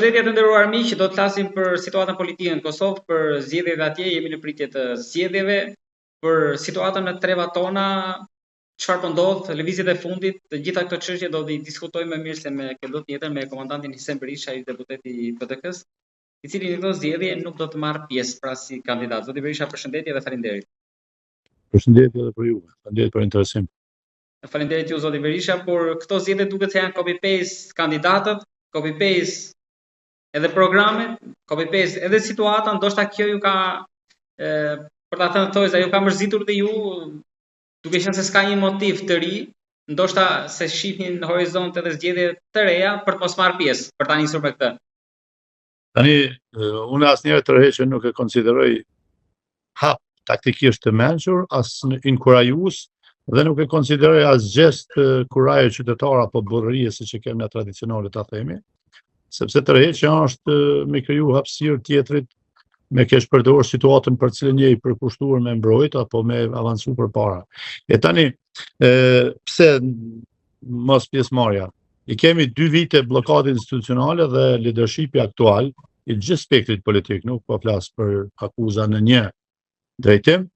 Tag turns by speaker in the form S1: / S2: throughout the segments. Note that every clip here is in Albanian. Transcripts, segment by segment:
S1: Përshëndetje të nderuar miq, do të flasim për situatën politike në Kosovë, për zgjedhjet atje, jemi në pritje të zgjedhjeve, për situatën në trevat tona, çfarë po ndodh, lëvizjet e fundit, të gjitha këto çështje do t'i diskutojmë më mirë se me këtë tjetër me komandantin Hisem Berisha, i deputeti i PDK-s, i cili në këto zgjedhje nuk do të marrë pjesë pra si kandidat. Zoti Berisha, përshëndetje dhe faleminderit.
S2: Përshëndetje edhe për ju. Faleminderit për interesim.
S1: Faleminderit ju zoti Berisha, por këto zgjedhje duket se janë copy-paste kandidatët, copy-paste edhe programet, copy-paste edhe situata, ndoshta kjo ju ka për ta thënë thojza, ju ka mërzitur dhe ju, duke qenë se s'ka një motiv të ri, ndoshta se shihni në horizont edhe zgjedhje të reja për të mos marrë pjesë, për ta nisur me këtë.
S2: Tani, unë asnjëherë tërheqjen nuk e konsideroj hap taktikisht të mençur, as inkurajues, dhe nuk e konsideroj as gjest kuraje qytetar apo burrërie siç e kemi na tradicionale ta themi, sepse tërheqja është me kriju hapësirë tjetrit, me kesh përdorur situatën për cilën je i përkushtuar me mbrojt apo me avancu përpara. E tani, pse mos pjesëmarrja? I kemi 2 vite blokade institucionale dhe leadershipi aktual i gjithë spektrit politik, nuk po flas për akuza në një drejtim,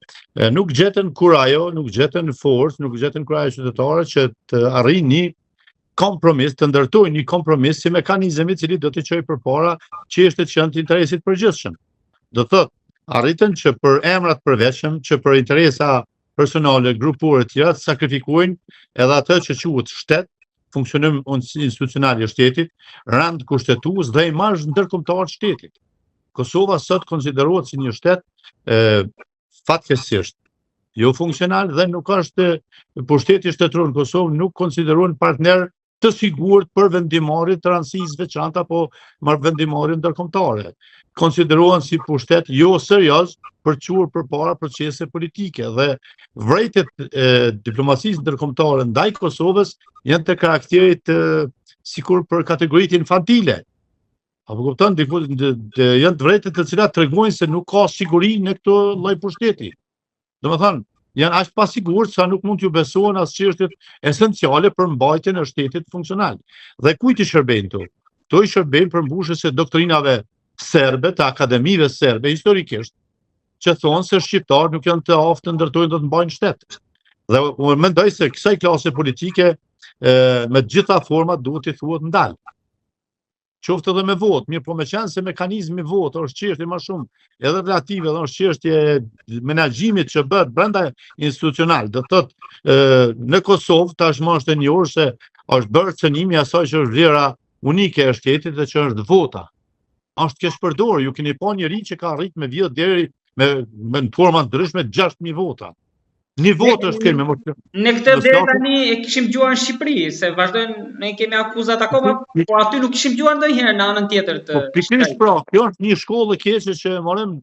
S2: nuk gjetën kurajo, nuk gjetën forcë, nuk gjetën kurajo qytetare që të arrijnë një kompromis, të ndërtojnë një kompromis si mekanizëm i cili do të çojë përpara çështjet që janë të interesit përgjithshëm. Do thotë, arritën që për emrat përveçëm, që për interesa personale, grupore të tjera, të sakrifikojnë edhe atë që quhet shtet, funksionim institucional i shtetit, rand kushtetues dhe imazh ndërkombëtar të shtetit. Kosova sot konsiderohet si një shtet fatkeqësisht jo funksional dhe nuk është pushteti shtetëror në Kosovë nuk konsiderohen partner të sigurt për vendimarrje të rëndësisë veçantë apo vendimarrje ndërkombëtare. Konsiderohen si pushtet jo serioz për çuar përpara procese politike dhe vërejtjet e diplomacisë ndërkombëtare ndaj Kosovës janë të karakterit sikur për kategoritë infantile. Apo kupton, janë vërejtjet të cilat tregojnë se nuk ka siguri në këtë lloj pushteti. Domethënë, janë aq pasigurt sa nuk mund t'ju besohen as çështjet esenciale për mbajtjen e shtetit funksional. Dhe kujt i shërbejnë këto? Këto i shërbejnë përmbushjes së doktrinave serbe, të akademive serbe historikisht, që thonë se shqiptarët nuk janë të aftë të ndërtojnë dhe të mbajnë shtet. Dhe unë mendoj se kësaj klase politike me të gjitha format duhet i thuhet ndal. Qoftë edhe me votë, mirë po me qenë se mekanizmi votë është çështje më shumë edhe relative dhe është çështje menaxhimit që bëhet brenda institucional. Do thotë në Kosovë tashmë është e njohur se është bërë cënimi asaj që është vlera unike e shtetit dhe që është vota. Është keq përdorur, ju keni pa njëri që ka arrit me vjedh deri me forma ndryshme 6.000 vota. Një votë është kemi.
S1: Në këtë deri tani e kishim dëgjuar në Shqipëri, se vazhdojnë, ne kemi akuzat akoma, po aty nuk kishim dëgjuar ndonjëherë në anën tjetër të.
S2: Pikërisht pra, kjo është një shkollë e keqe që morëm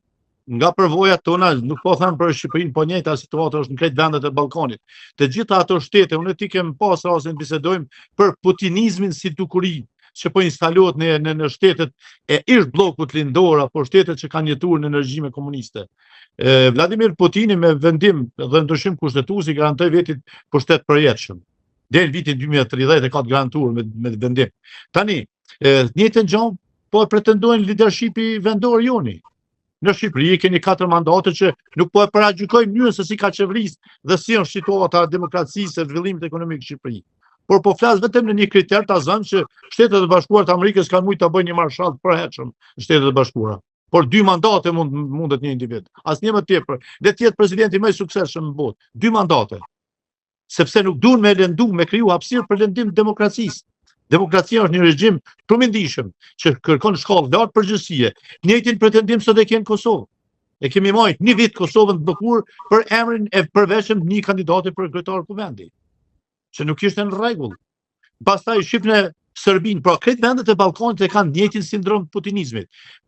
S2: nga përvojat tona, nuk po them për Shqipërinë, po njëjta situatë është në krejt vendet e Ballkanit. Të gjitha ato shtete, unë ti kem pas rastin bisedojmë për putinizmin si dukuri që po instalohet në shtetet e ish bllokut lindor apo shtetet që kanë jetuar në regjime komuniste. Vladimir Putini me vendim dhe ndryshim kushtetues i garantoi vetit pushtet përjetshëm. Deri në vitin 2030 e ka të garantuar me vendim. Tani, njëjtën gjë po pretendojnë leadershipi vendor joni. Në Shqipëri keni 4 mandate që nuk po e paragjykojnë mënyrën se si ka qeverisë dhe si është situata e demokracisë e zhvillimit ekonomik në Shqipëri. Por po flas vetëm në një kriter ta zënë që Shtetet e Bashkuara të Amerikës kanë mujt ta bëjnë një marshall të përhershëm në Shtetet e Bashkuara. Por 2 mandate mundet një individ. Asnjë më tepër. Le të jetë presidenti më i suksesshëm në botë. 2 mandate. Sepse nuk duan me lëndu, me kriju hapësirë për lëndim të demokracisë. Demokracia është një regjim shumë i ndihshëm që kërkon shkallë lartë përgjegjësie. Njëjtin pretendim sot e kanë Kosovë. E kemi marrë një vit Kosovën të bekuar për emrin e përveçëm të një kandidati për kryetar kuvendi, që nuk ishte në rregull. Pastaj shifnë Serbinë, pra këtë vendet e Ballkanit e kanë njëjtin sindrom të putinizmit.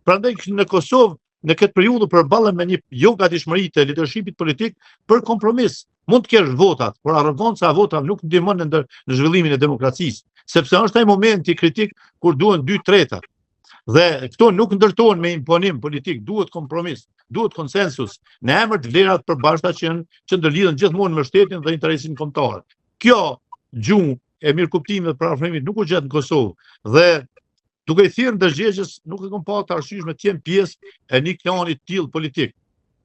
S2: Prandaj në Kosovë në këtë periudhë përballën me një jogatishmëri të leadershipit politik për kompromis. Mund të kesh votat, por arroganca e votave nuk ndihmon në zhvillimin e demokracisë, sepse është ai momenti kritik kur duhen 2/3. Dhe këto nuk ndërtohen me imponim politik, duhet kompromis, duhet konsensus në emër të vlerat të përbashkëta që ndërlidhen gjithmonë me shtetin dhe interesin kombëtar. Kjo gjuhë e mirëkuptimit dhe parafrimit nuk u gjet në Kosovë dhe Duke i thirrë ndërgjegjës, nuk e kam pa të arsyeshme të jem pjesë e një klani të tillë politik.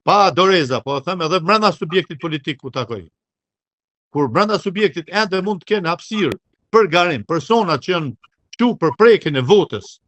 S2: Pa doreza, po them edhe brenda subjektit politik ku takoj. Kur brenda subjektit ende mund të kenë hapësirë për garim, persona që janë këtu për prekjen e votës,